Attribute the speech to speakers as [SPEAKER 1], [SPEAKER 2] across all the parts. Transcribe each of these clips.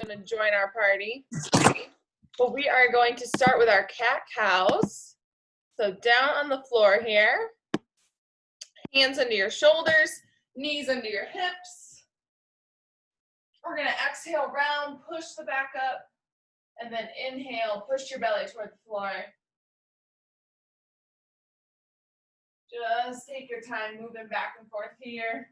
[SPEAKER 1] going to join our party. But we are going to start with our cat-cows. So down on the floor here, hands under your shoulders, knees under your hips. We're going to exhale round, push the back up, and then inhale, push your belly toward the floor. Just take your time moving back and forth here.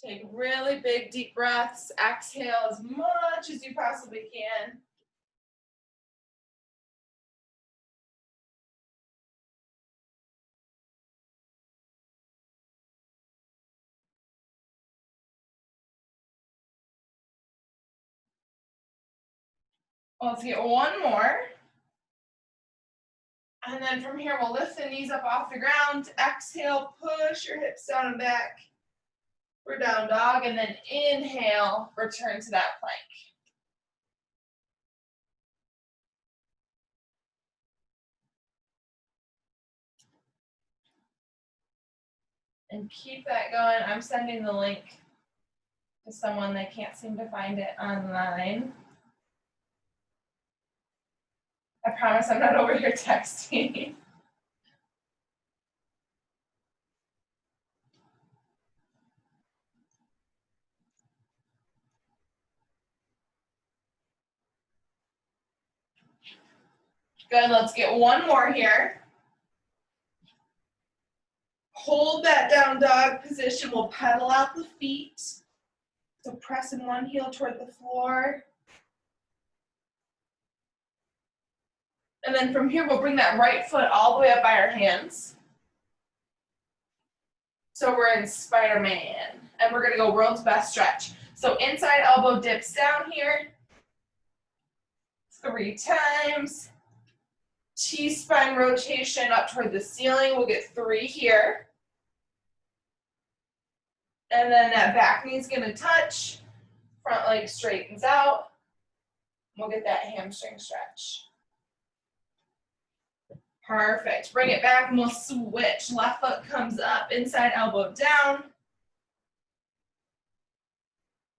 [SPEAKER 1] Take really big, deep breaths. Exhale as much as you possibly can. Let's get one more. And then from here, we'll lift the knees up off the ground. Exhale, push your hips down and back for down dog. And then inhale, return to that plank. And keep that going. I'm sending the link to someone that can't seem to find it online. I promise I'm not over here texting. Good, let's get one more here. Hold that down dog position. We'll pedal out the feet. So pressing one heel toward the floor. And then from here, we'll bring that right foot all the way up by our hands. So we're in Spider-Man. And we're going to go world's best stretch. So inside elbow dips down here. 3 times. T-spine rotation up toward the ceiling. We'll get 3 here. And then that back knee's going to touch. Front leg straightens out. We'll get that hamstring stretch. Perfect. Bring it back and we'll switch. Left foot comes up, inside elbow down.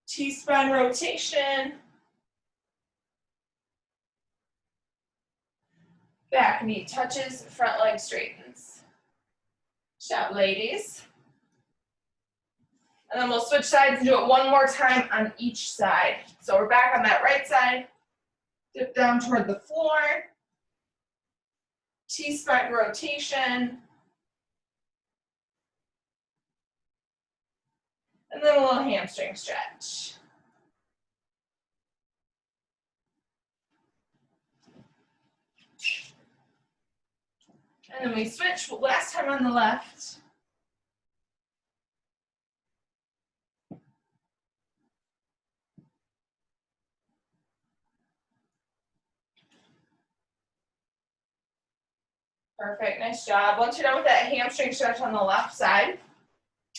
[SPEAKER 1] T-spine rotation. Back knee touches, front leg straightens. Shout, ladies. And then we'll switch sides and do it one more time on each side. So we're back on that right side. Dip down toward the floor. T-spine rotation. And then a little hamstring stretch. And then we switch last time on the left. Perfect, nice job. Once you're done with that hamstring stretch on the left side,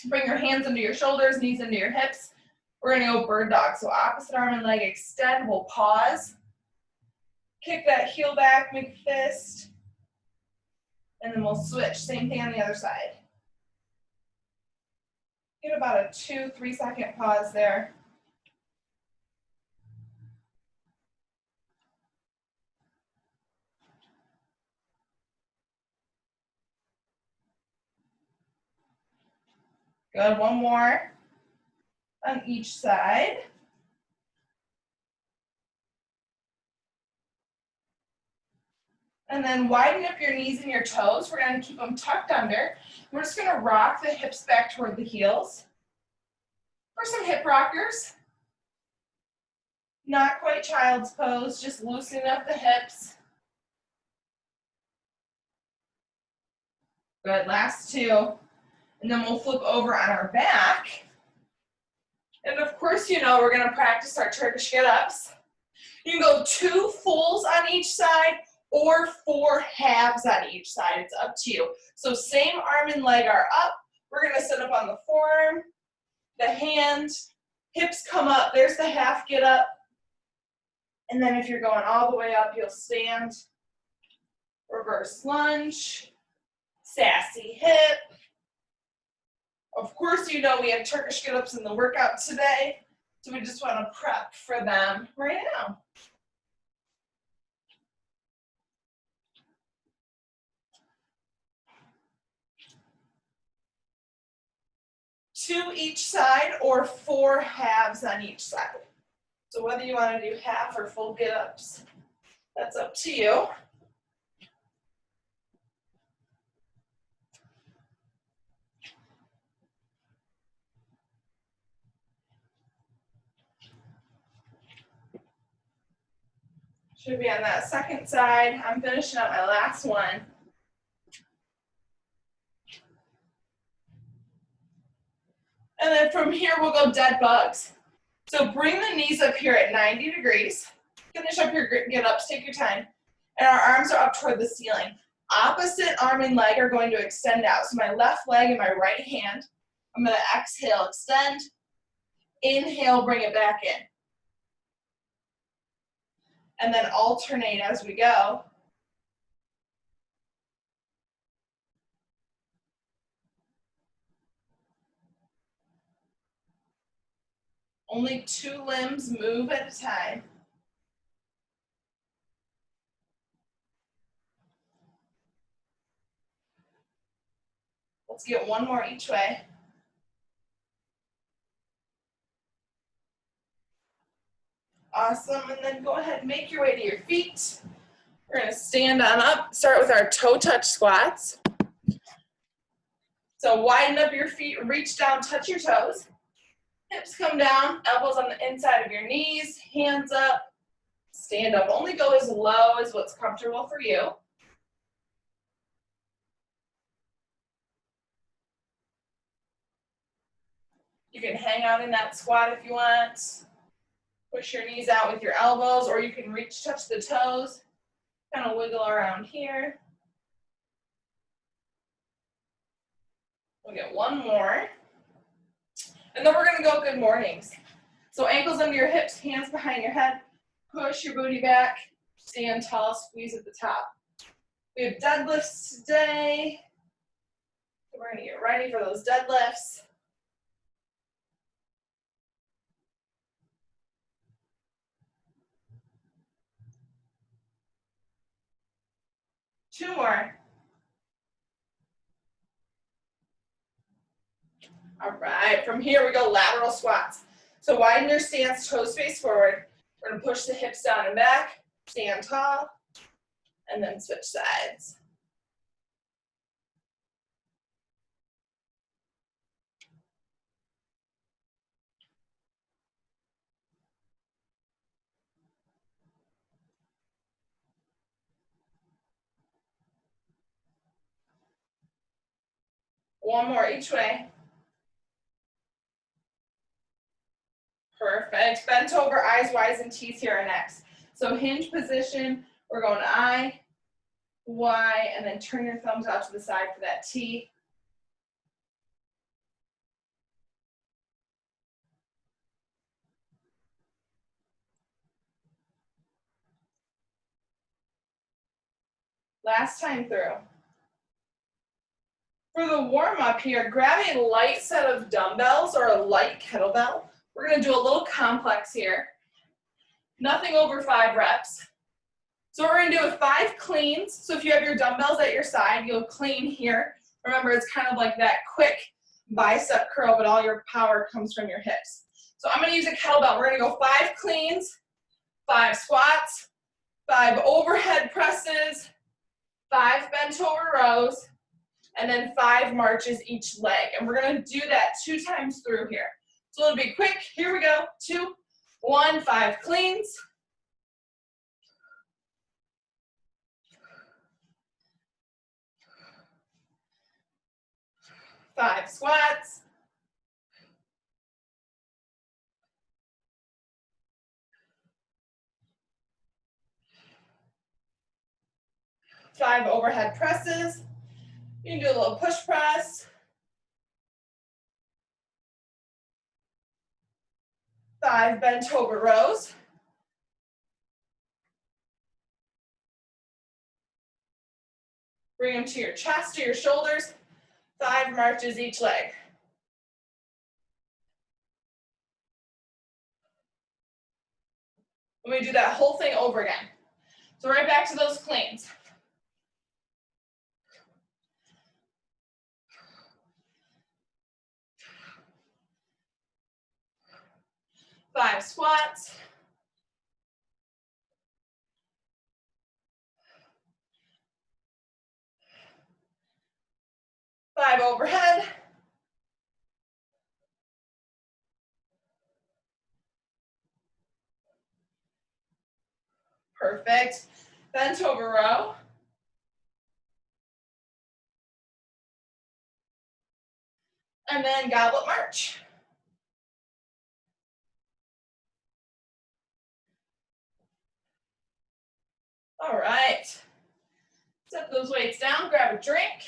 [SPEAKER 1] bring your hands under your shoulders, knees into your hips. We're gonna go bird dog. So opposite arm and leg extend, we'll pause. Kick that heel back, make a fist. And then we'll switch, same thing on the other side. Get about a 2-3 second pause there. Good, one more on each side. And then widen up your knees and your toes. We're going to keep them tucked under. We're just going to rock the hips back toward the heels. For some hip rockers. Not quite child's pose, just loosening up the hips. Good, last 2. And then we'll flip over on our back. And of course, you know, we're going to practice our Turkish get-ups. You can go 2 fulls on each side or 4 halves on each side. It's up to you. So same arm and leg are up. We're going to sit up on the forearm, the hand, hips come up. There's the half get up. And then if you're going all the way up, you'll stand, reverse lunge, sassy hip. Of course, you know we have Turkish get-ups in the workout today. So we just want to prep for them right now. Two each side or 4 halves on each side. So whether you want to do half or full get-ups, that's up to you. Should be on that second side. I'm finishing up my last one. And then from here, we'll go dead bugs. So bring the knees up here at 90 degrees. Finish up your get-ups, take your time. And our arms are up toward the ceiling. Opposite arm and leg are going to extend out. So my left leg and my right hand, I'm going to exhale, extend. Inhale, bring it back in. And then alternate as we go. Only 2 limbs move at a time. Let's get one more each way. Awesome, and then go ahead and make your way to your feet. We're gonna stand on up, start with our toe touch squats. So widen up your feet, reach down, touch your toes. Hips come down, elbows on the inside of your knees, hands up, stand up. Only go as low as what's comfortable for you. You can hang out in that squat if you want. Push your knees out with your elbows, or you can reach, touch the toes. Kind of wiggle around here. We'll get one more. And then we're gonna go good mornings. So ankles under your hips, hands behind your head. Push your booty back, stand tall, squeeze at the top. We have deadlifts today. So we're gonna get ready for those deadlifts. Two more. All right, from here we go lateral squats. So widen your stance, toes face forward. We're gonna push the hips down and back, stand tall, and then switch sides. One more each way. Perfect. Bent over, eyes wide, and T's here are next. So hinge position, we're going I, Y, and then turn your thumbs out to the side for that T. Last time through. For the warm-up here, grab a light set of dumbbells or a light kettlebell. We're gonna do a little complex here. Nothing over 5 reps. So what we're gonna do with 5 cleans. So if you have your dumbbells at your side, you'll clean here. Remember, it's kind of like that quick bicep curl, but all your power comes from your hips. So I'm gonna use a kettlebell. We're gonna go 5 cleans, 5 squats, 5 overhead presses, 5 bent over rows, and then 5 marches each leg. And we're gonna do that 2 times through here. So it'll be quick. Here we go. 2, 1, 5 cleans. 5 squats. 5 overhead presses. You can do a little push press. 5 bent over rows. Bring them to your chest, to your shoulders. 5 marches each leg. And we do that whole thing over again. So right back to those cleans. Five squats. Five overhead. Perfect. Bent over row. And then goblet march. All right. Set those weights down, grab a drink.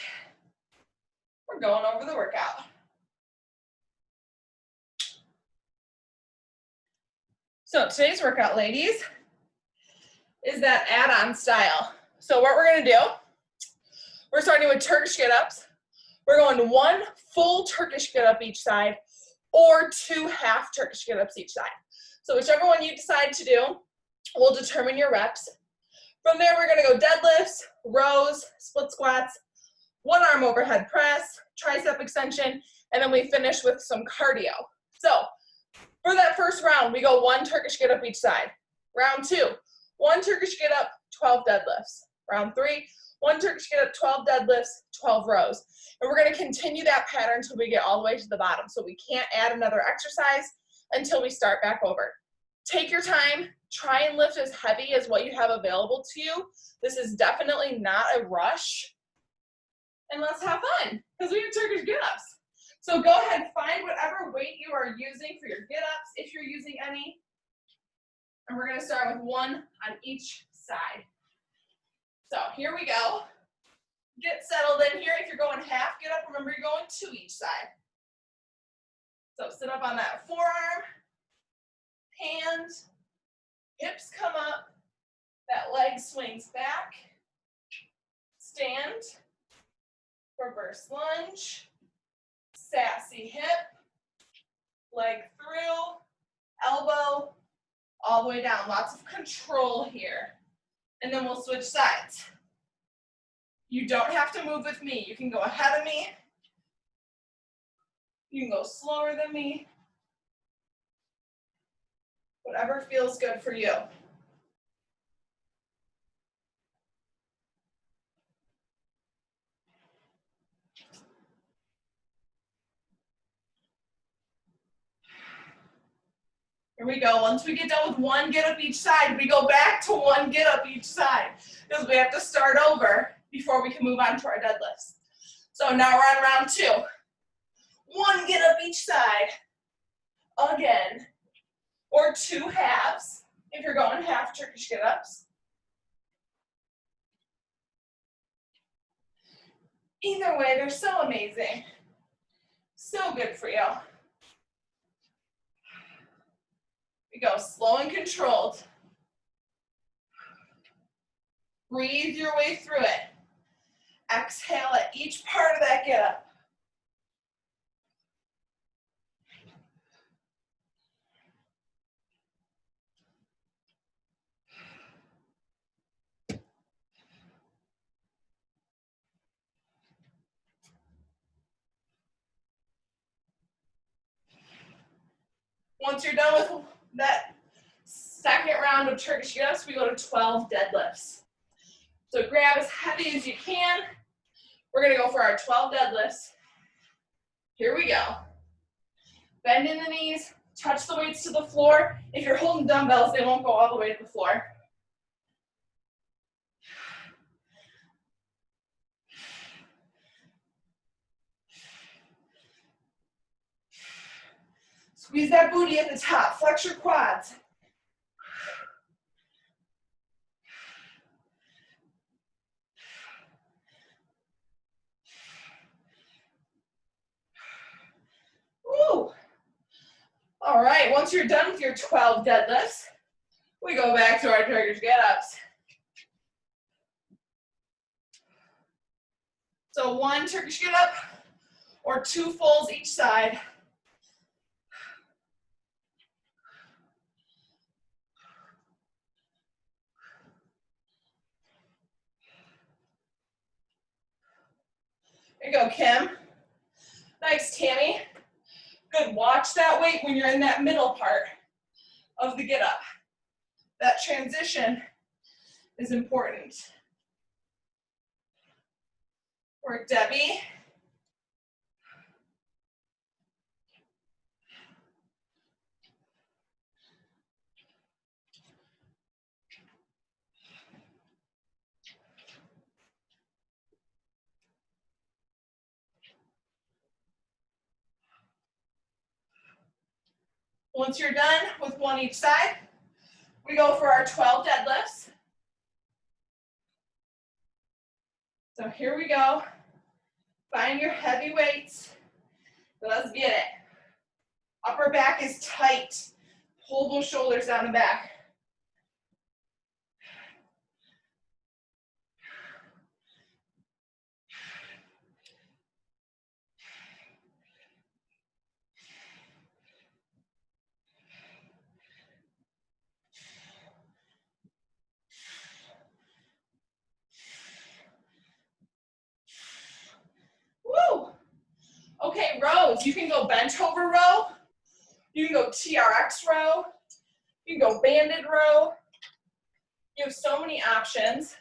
[SPEAKER 1] We're going over the workout. So today's workout, ladies, is that add-on style. So what we're gonna do, we're starting with Turkish get-ups. We're going one full Turkish get-up each side or two half Turkish get-ups each side. So whichever one you decide to do will determine your reps. From there, we're gonna go deadlifts, rows, split squats, one arm overhead press, tricep extension, and then we finish with some cardio. So for that first round, we go one Turkish get-up each side. Round two, one Turkish get-up, 12 deadlifts. Round three, one Turkish get-up, 12 deadlifts, 12 rows. And we're gonna continue that pattern until we get all the way to the bottom. So we can't add another exercise until we start back over. Take your time, try and lift as heavy as what you have available to you. This is definitely not a rush. And let's have fun, because we have Turkish get-ups. So go ahead, find whatever weight you are using for your get-ups, if you're using any. And we're gonna start with one on each side. So here we go. Get settled in here. If you're going half get-up, remember you're going two each side. So sit up on that forearm, hands, hips come up, that leg swings back, stand, reverse lunge, sassy hip, leg through, elbow, all the way down. Lots of control here. And then we'll switch sides. You don't have to move with me. You can go ahead of me. You can go slower than me. Whatever feels good for you. Here we go. Once we get done with one get up each side, we go back to one get up each side because we have to start over before we can move on to our deadlifts. So now we're on round two. One get up each side again, or two halves if you're going half Turkish get ups. Either way, they're so amazing. So good for you. We go slow and controlled. Breathe your way through it. Exhale at each part of that get up. Once you're done with that second round of Turkish get-ups, we go to 12 deadlifts. So grab as heavy as you can. We're gonna go for our 12 deadlifts. Here we go. Bend in the knees, touch the weights to the floor. If you're holding dumbbells, they won't go all the way to the floor. Squeeze that booty at the top, flex your quads. Woo! All right, once you're done with your 12 deadlifts, we go back to our Turkish get-ups. So one Turkish get-up or two fulls each side. There you go, Kim. Nice, Tammy. Good, watch that weight when you're in that middle part of the get up. That transition is important. Work, Debbie. Once you're done with one each side, we go for our 12 deadlifts. So here we go. Find your heavy weights. Let's get it. Upper back is tight. Pull those shoulders down the back. Woo! Okay, rows. You can go bench over row. You can go TRX row. You can go banded row. You have so many options.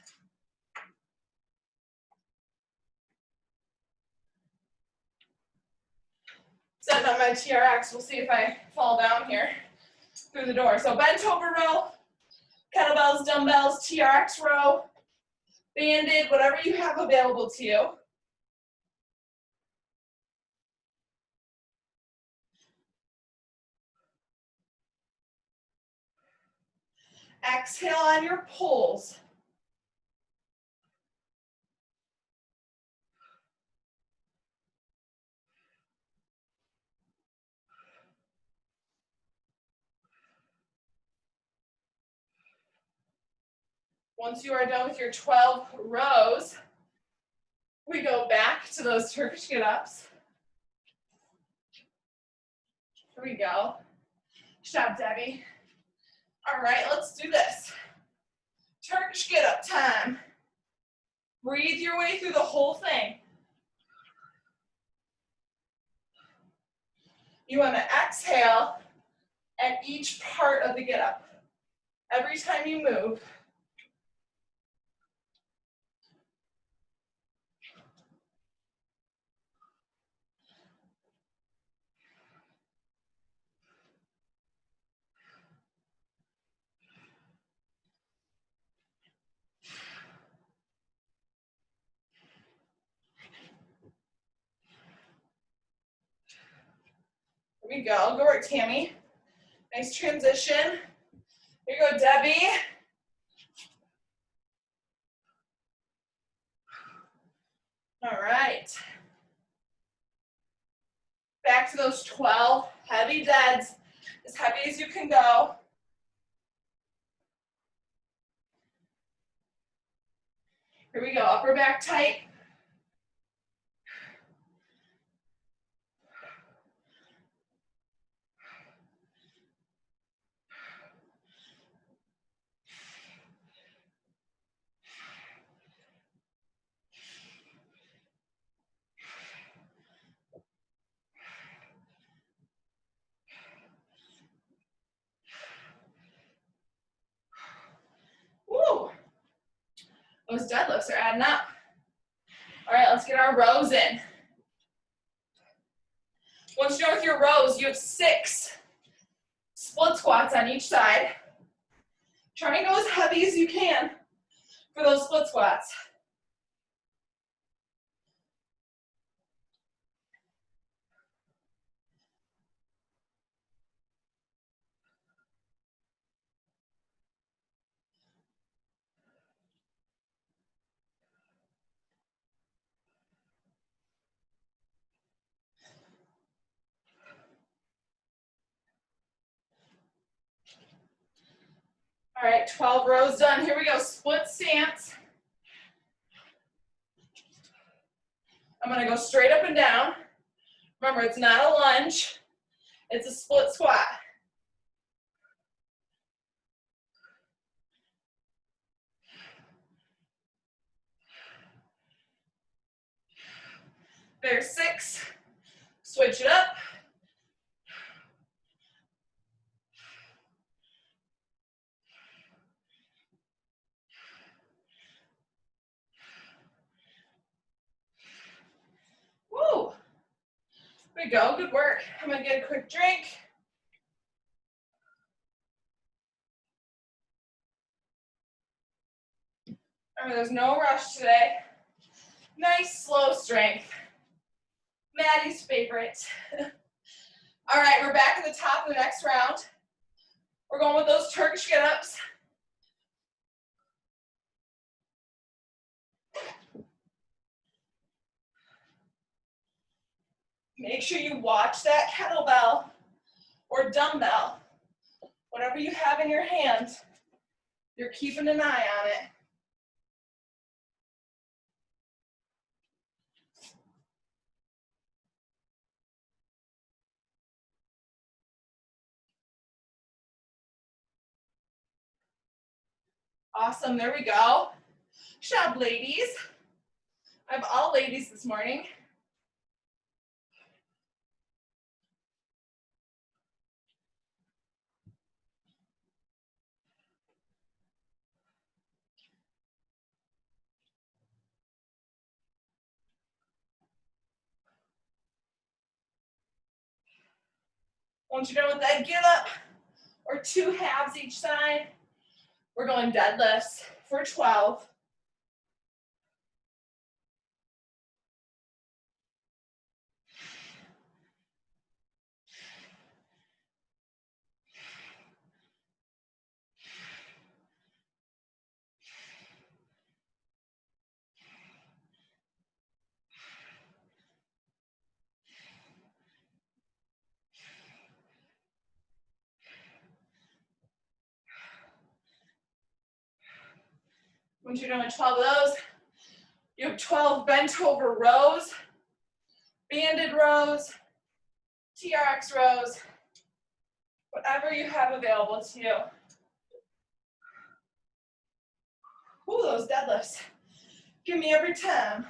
[SPEAKER 1] Setting up my TRX. We'll see if I fall down here through the door. So bench over row, kettlebells, dumbbells, TRX row, banded, whatever you have available to you. Exhale on your pulls. Once you are done with your 12 rows, we go back to those Turkish get-ups. Here we go. Good job, Debbie. All right, let's do this. Turkish get-up time. Breathe your way through the whole thing. You want to exhale at each part of the get-up. Every time you move. Here we go. Go work, Tammy. Nice transition. Here you go, Debbie. All right. Back to those 12 heavy deads, as heavy as you can go. Here we go, upper back tight. Woo! Those deadlifts are adding up. All right, let's get our rows in. Once you're done with your rows, you have 6 split squats on each side. Try and go as heavy as you can for those split squats. All right, 12 rows done. Here we go, split stance. I'm gonna go straight up and down. Remember, it's not a lunge, it's a split squat. There's 6. Switch it up. Woo! There we go, good work. I'm gonna get a quick drink. Remember, there's no rush today. Nice, slow strength. Maddie's favorite. All right, we're back at the top of the next round. We're going with those Turkish get-ups. Make sure you watch that kettlebell or dumbbell. Whatever you have in your hand, you're keeping an eye on it. Awesome, there we go. Good job, ladies. I have all ladies this morning. Once you're done with that get up, or 2 halves each side, we're going deadlifts for 12. Once you're done with 12 of those, you have 12 bent over rows, banded rows, TRX rows, whatever you have available to you. Ooh, those deadlifts. Give me every time.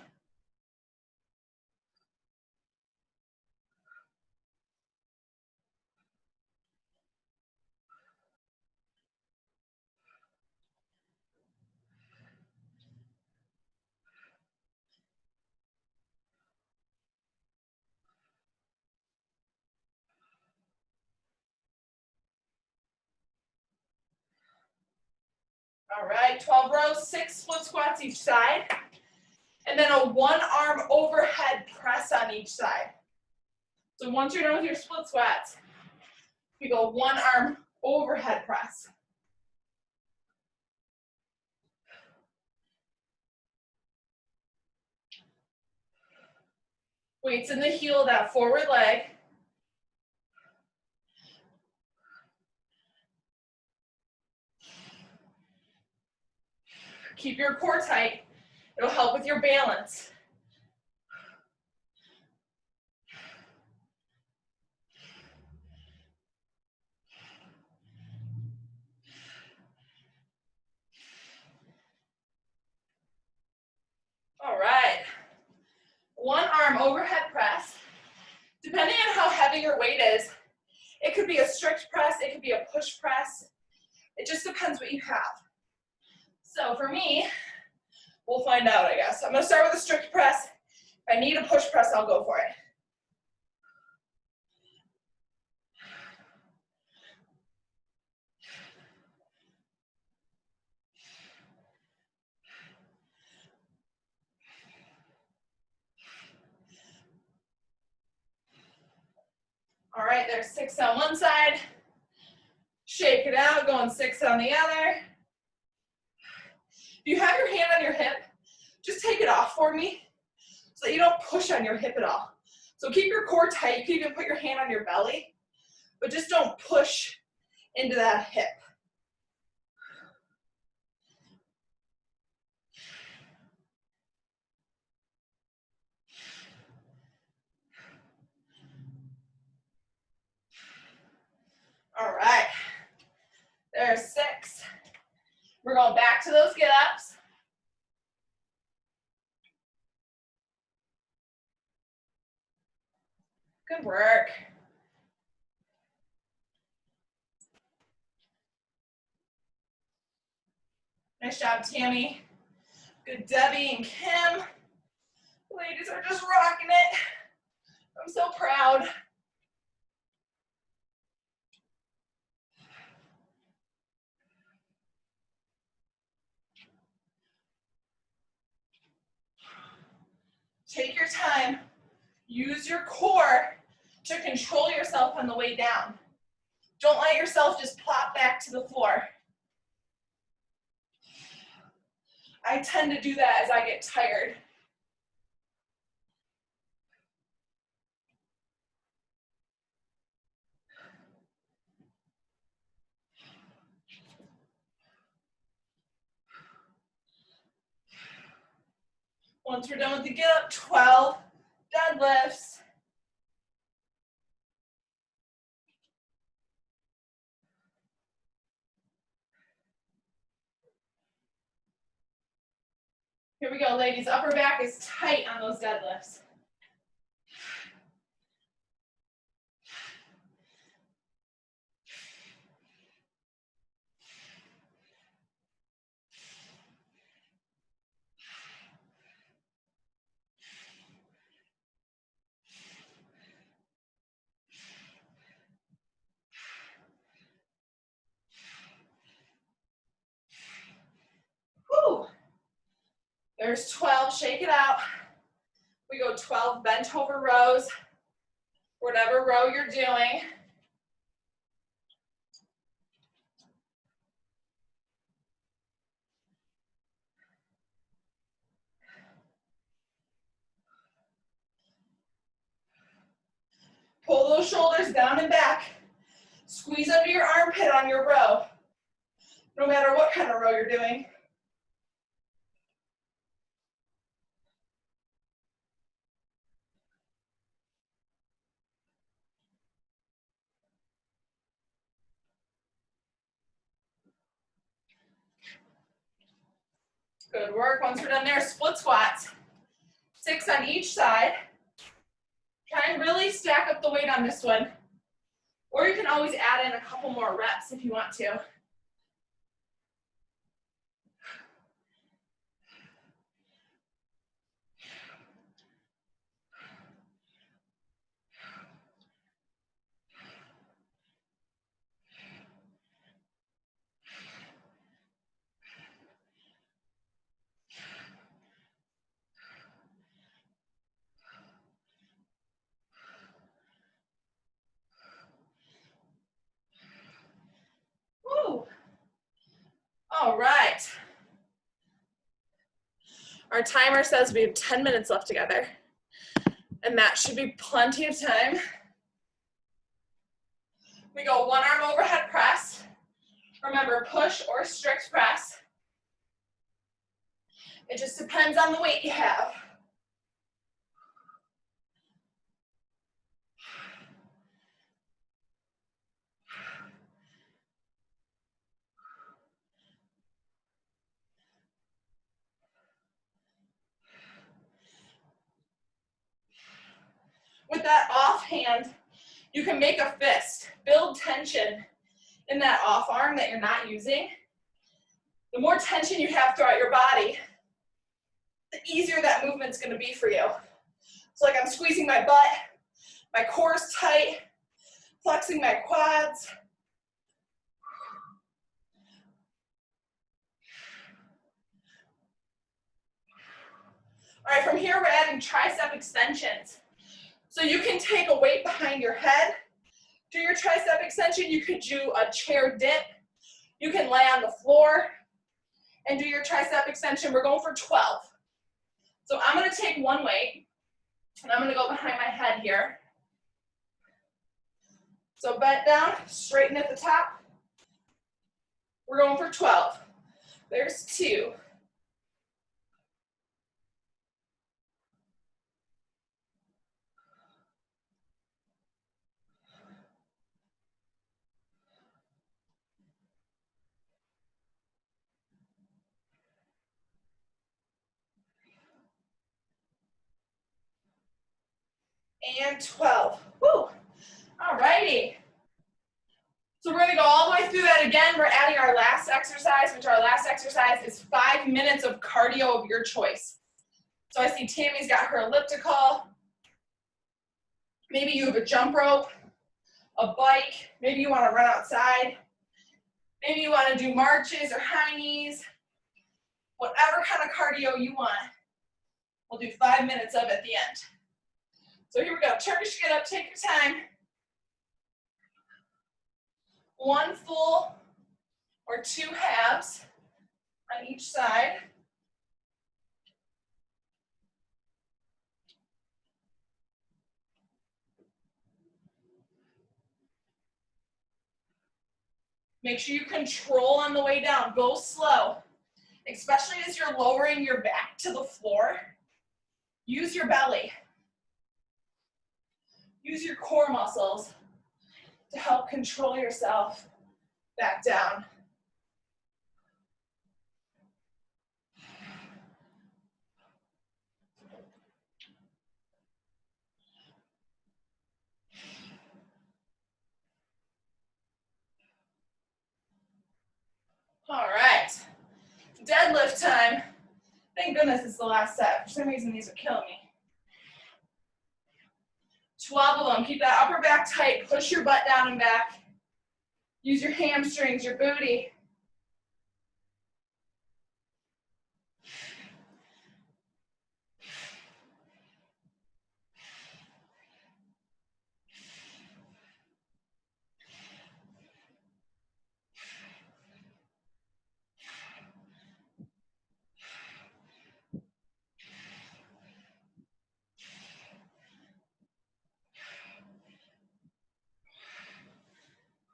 [SPEAKER 1] All right, 12 rows, 6 split squats each side, and then a 1-arm overhead press on each side. So once you're done with your split squats, you go 1-arm overhead press. Weights in the heel of that forward leg. Keep your core tight. It'll help with your balance. All right. 1-arm overhead press. Depending on how heavy your weight is, it could be a strict press, it could be a push press. It just depends what you have. So for me, we'll find out, I guess. I'm gonna start with a strict press. If I need a push press, I'll go for it. All right, there's 6 on one side. Shake it out, going 6 on the other. If you have your hand on your hip, just take it off for me so that you don't push on your hip at all. So keep your core tight. You can even put your hand on your belly, but just don't push into that hip. All right, there's 6. We're going back to those get-ups. Good work. Nice job, Tammy. Good, Debbie and Kim. Ladies are just rocking it. I'm so proud. Take your time. Use your core to control yourself on the way down. Don't let yourself just plop back to the floor. I tend to do that as I get tired. Once we're done with the get up, 12 deadlifts. Here we go, ladies. Upper back is tight on those deadlifts. Whew. There's 12, shake it out. We go 12 bent over rows, whatever row you're doing. Pull those shoulders down and back. Squeeze under your armpit on your row, no matter what kind of row you're doing. Good work. Once we're done there, split squats. 6 on each side. Try and really stack up the weight on this one. Or you can always add in a couple more reps if you want to. Woo. All right. Our timer says we have 10 minutes left together, and that should be plenty of time. We go one arm overhead press. Remember, push or strict press. It just depends on the weight you have. With that off hand, you can make a fist. Build tension in that off arm that you're not using. The more tension you have throughout your body, the easier that movement's gonna be for you. So like I'm squeezing my butt, my core is tight, flexing my quads. All right, from here we're adding tricep extensions. So you can take a weight behind your head, do your tricep extension. You could do a chair dip. You can lay on the floor and do your tricep extension. We're going for 12. So I'm gonna take one weight and I'm gonna go behind my head here. So bent down, straighten at the top. We're going for 12. There's 2. and 12. Woo. All righty. So we're gonna go all the way through that again. We're adding our last exercise, which our last exercise is 5 minutes of cardio of your choice. So I see Tammy's got her elliptical. Maybe you have a jump rope, a bike. Maybe you wanna run outside. Maybe you wanna do marches or high knees. Whatever kind of cardio you want. We'll do 5 minutes of at the end. So here we go, Turkish get up, take your time. 1 full or 2 halves on each side. Make sure you control on the way down, go slow, especially as you're lowering your back to the floor. Use your belly. Use your core muscles to help control yourself back down. All right, deadlift time. Thank goodness it's the last set. For some reason, these are killing me. 12 of them. Keep that upper back tight. Push your butt down and back. Use your hamstrings, your booty.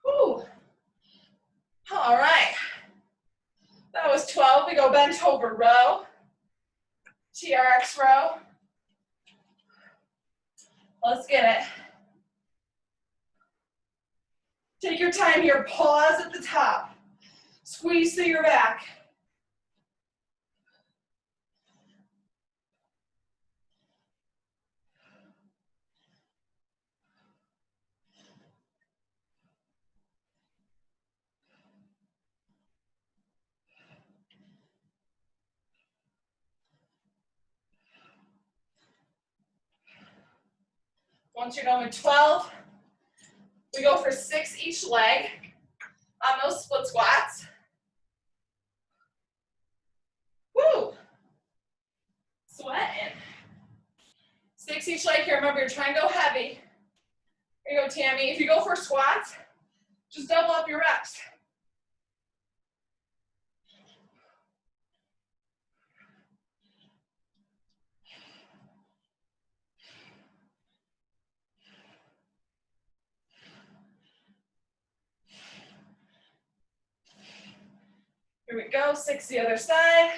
[SPEAKER 1] Whew. All right. That was 12. We go bent over row. TRX row. Let's get it. Take your time here. Pause at the top. Squeeze through your back. Once you're done with 12, we go for 6 each leg on those split squats. Woo! Sweating. 6 each leg here. Remember, you're trying to go heavy. Here you go, Tammy. If you go for squats, just double up your reps. Here we go, 6 the other side.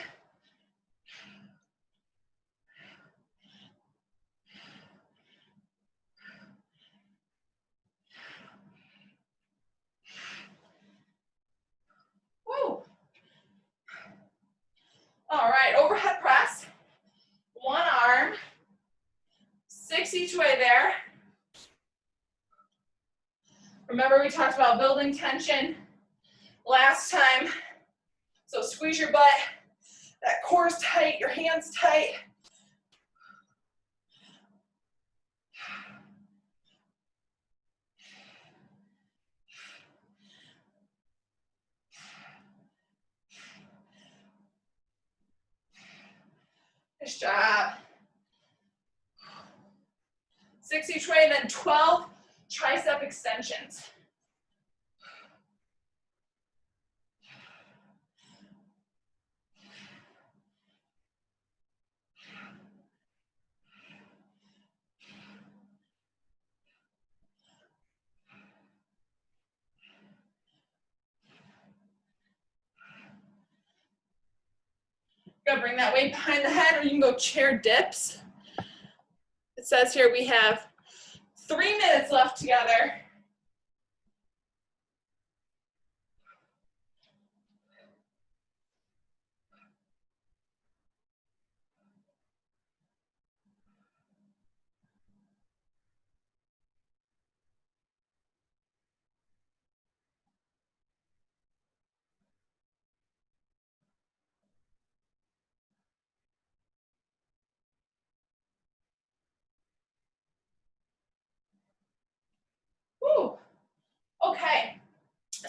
[SPEAKER 1] Woo! All right, overhead press. 1 arm, 6 each way there. Remember we talked about building tension last time. So squeeze your butt, that core's tight, your hands tight. Nice job. 6 each way, and then 12 tricep extensions. Gonna bring that weight behind the head, or you can go chair dips. It says here we have 3 minutes left together.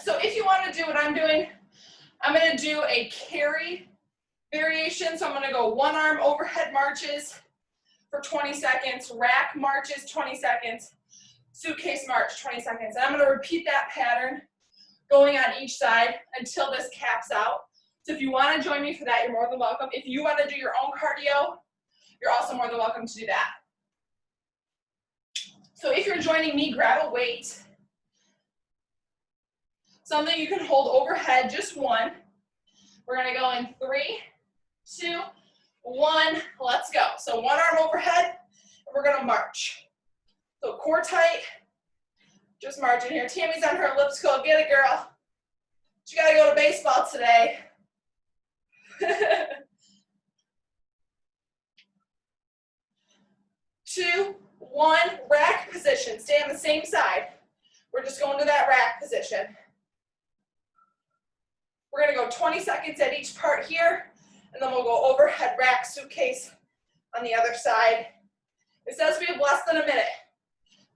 [SPEAKER 1] So if you want to do what I'm doing, I'm going to do a carry variation. So I'm going to go one arm overhead marches for 20 seconds, rack marches 20 seconds, suitcase march 20 seconds. And I'm going to repeat that pattern going on each side until this caps out. So if you want to join me for that, you're more than welcome. If you want to do your own cardio, you're also more than welcome to do that. So if you're joining me, grab a weight. Something you can hold overhead, just one. We're gonna go in 3, 2, 1, let's go. So one arm overhead, and we're gonna march. So core tight, just marching here. Tammy's on her elliptical, get it girl. She gotta go to baseball today. 2, 1, rack position. Stay on the same side. We're just going to that rack position. We're gonna go 20 seconds at each part here, and then we'll go overhead rack suitcase on the other side. It says we have less than a minute.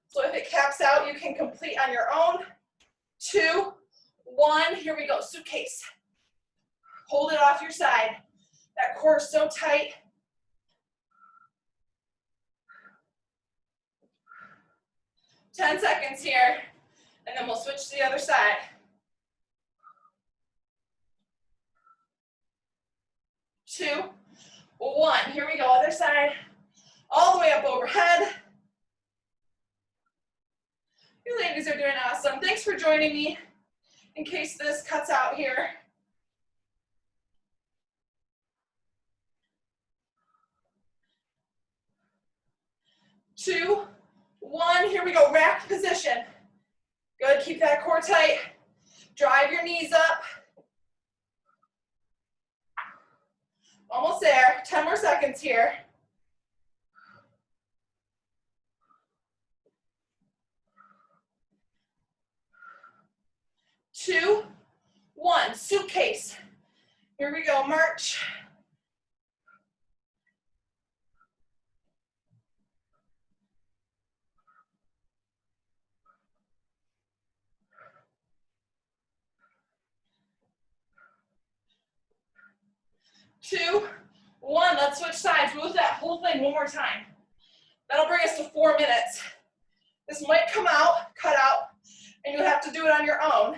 [SPEAKER 1] So if it caps out, you can complete on your own. 2, 1, here we go, suitcase. Hold it off your side. That core is so tight. 10 seconds here, and then we'll switch to the other side. 2, 1, here we go, other side. All the way up overhead. You ladies are doing awesome. Thanks for joining me in case this cuts out here. 2, 1, here we go, rack position. Good, keep that core tight. Drive your knees up. Almost there, 10 more seconds here. 2, 1, suitcase. Here we go, march. 2, 1, let's switch sides. We'll do that whole thing one more time. That'll bring us to 4 minutes. This might come out, cut out, and you'll have to do it on your own.